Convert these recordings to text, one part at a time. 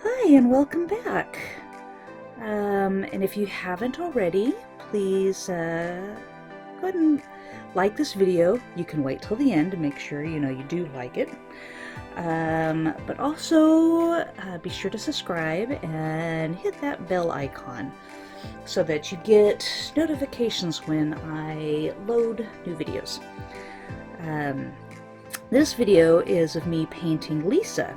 Hi and welcome back. And if you haven't already, please go ahead and like this video. You can wait till the end to make sure you do like it. But also be sure to subscribe and hit that bell icon so that you get notifications when I load new videos. This video is of me painting Lisa.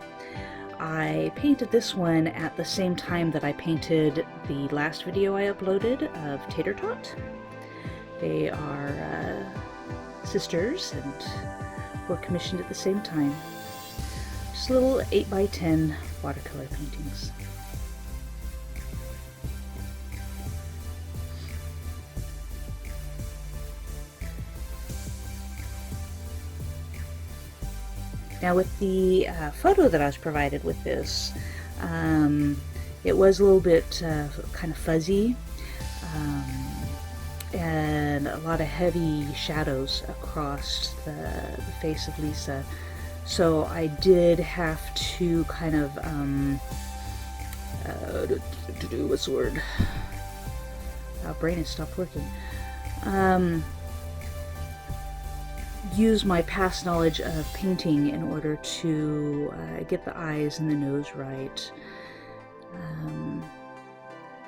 I painted this one at the same time that I painted the last video I uploaded of Tater Tot. They are sisters and were commissioned at the same time. Just little 8x10 watercolor paintings. Now with the photo that I was provided with this, it was a little bit kind of fuzzy and a lot of heavy shadows across the face of Lisa. So I did have to kind of, what's the word? Our brain has stopped working. Use my past knowledge of painting in order to get the eyes and the nose right.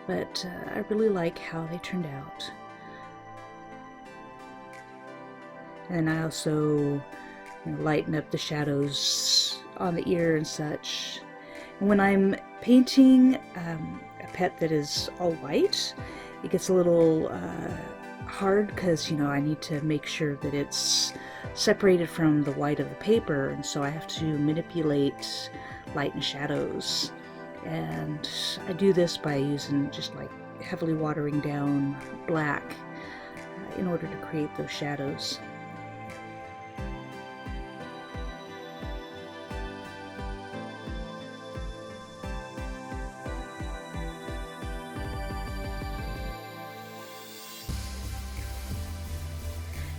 But I really like how they turned out. And I also lighten up the shadows on the ear and such. And when I'm painting a pet that is all white, it gets a little hard because I need to make sure that it's separated from the white of the paper, and so I have to manipulate light and shadows. And I do this by using just like heavily watering down black in order to create those shadows.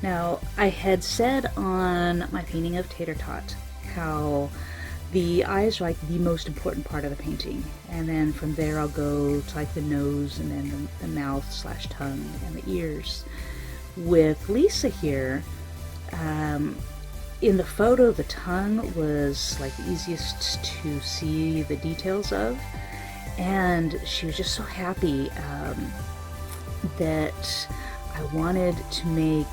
Now, I had said on my painting of Tater Tot how the eyes are like the most important part of the painting, and then from there I'll go to like the nose and then the mouth / tongue and the ears. With Lisa here, in the photo the tongue was like the easiest to see the details of, and she was just so happy that I wanted to make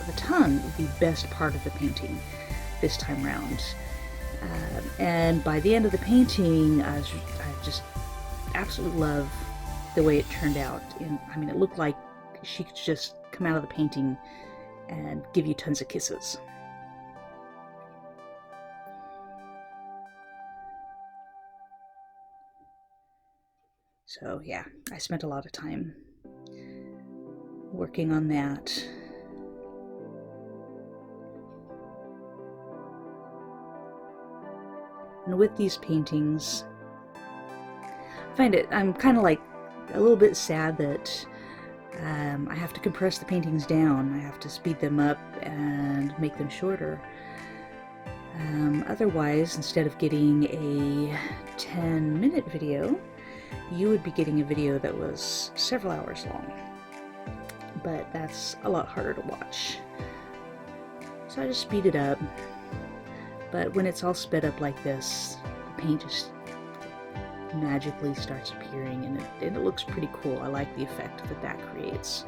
the tongue the best part of the painting this time round. And by the end of the painting, I just absolutely love the way it turned out. I mean, it looked like she could just come out of the painting and give you tons of kisses. So yeah, I spent a lot of time working on that. And with these paintings, I'm kind of like a little bit sad that I have to compress the paintings down. I have to speed them up and make them shorter. Otherwise, instead of getting a 10-minute video, you would be getting a video that was several hours long. But that's a lot harder to watch. So I just speed it up. But when it's all sped up like this, the paint just magically starts appearing, and it looks pretty cool. I like the effect that creates.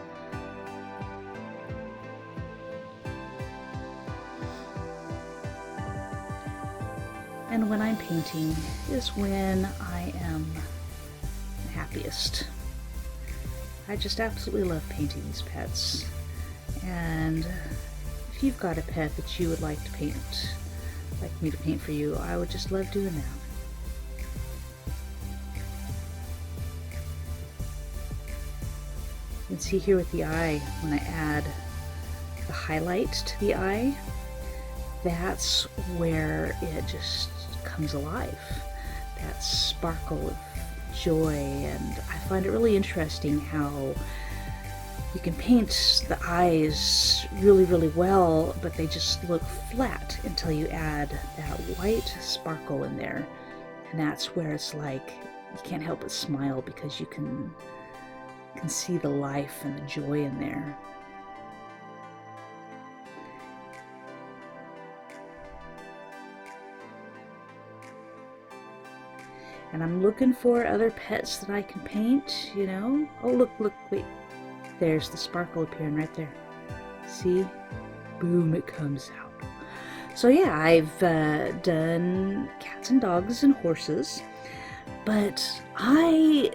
And when I'm painting is when I am happiest. I just absolutely love painting these pets. And if you've got a pet that you would like to paint, like me to paint for you, I would just love doing that. You can see here with the eye, when I add the highlight to the eye, that's where it just comes alive. That sparkle of joy, and I find it really interesting how you can paint the eyes really, really well, but they just look flat until you add that white sparkle in there. And that's where it's like you can't help but smile because you can see the life and the joy in there. And I'm looking for other pets that I can paint, you know. Oh, look, wait. There's the sparkle appearing right there. See? Boom, it comes out. So yeah, I've done cats and dogs and horses, but I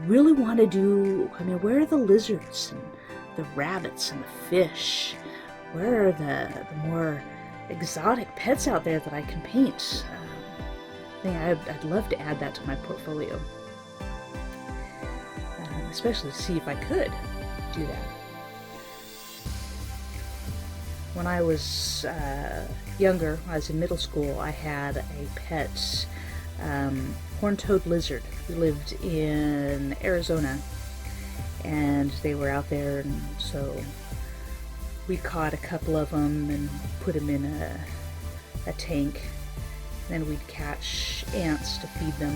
really want to do, I mean, where are the lizards and the rabbits and the fish? Where are the more exotic pets out there that I can paint? I'd love to add that to my portfolio, especially to see if I could do that. When I was younger, when I was in middle school, I had a pet horned-toed lizard who lived in Arizona, and they were out there, and so we caught a couple of them and put them in a tank. Then we'd catch ants to feed them.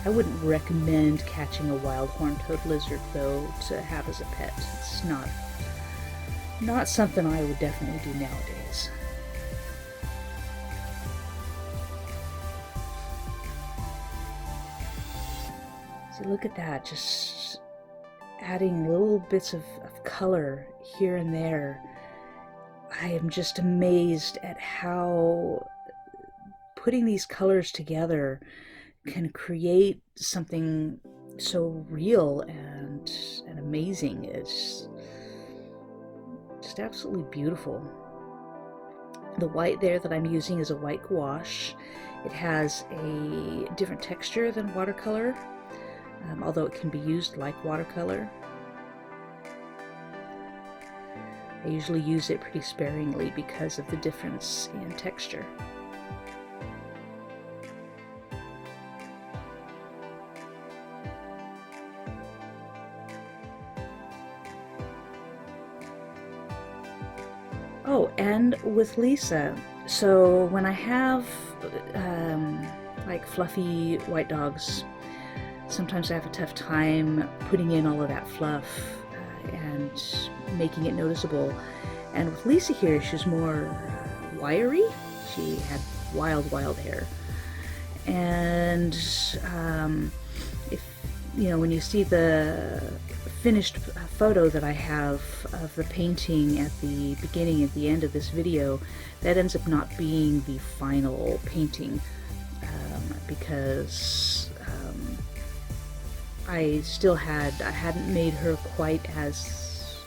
I wouldn't recommend catching a wild horned-toed lizard, though, to have as a pet. It's not something I would definitely do nowadays. So look at that, just adding little bits of color here and there. I am just amazed at how putting these colors together can create something so real and amazing. It's just absolutely beautiful. The white there that I'm using is a white gouache. It has a different texture than watercolor, although it can be used like watercolor. I usually use it pretty sparingly because of the difference in texture. Oh, and with Lisa, so when I have like fluffy white dogs, sometimes I have a tough time putting in all of that fluff and making it noticeable. And with Lisa here, she's more wiry. She had wild hair. And if you know, when you see the finished photo that I have of the painting at the beginning and the end of this video, that ends up not being the final painting because I hadn't made her quite as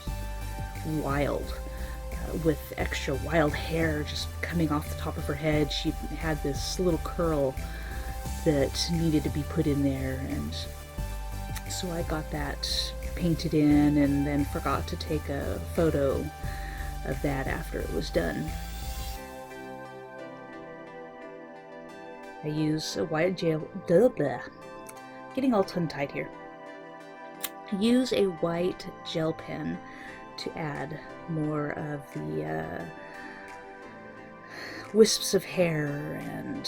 wild with extra wild hair just coming off the top of her head. She had this little curl that needed to be put in there, and so I got that painted in and then forgot to take a photo of that after it was done. I use a white gel, getting all tongue-tied here. I use a white gel pen to add more of the wisps of hair and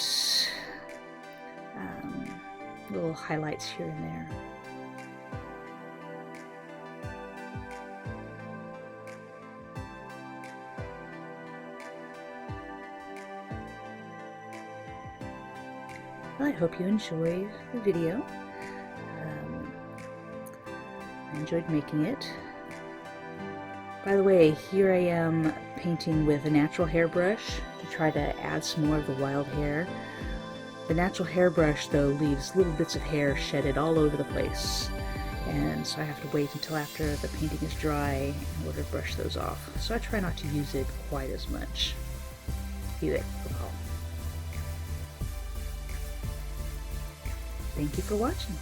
little highlights here and there. Well, I hope you enjoyed the video. I enjoyed making it. By the way, here I am painting with a natural hairbrush to try to add some more of the wild hair. The natural hairbrush, though, leaves little bits of hair shedded all over the place, and so I have to wait until after the painting is dry in order to brush those off. So I try not to use it quite as much. Either. Thank you for watching.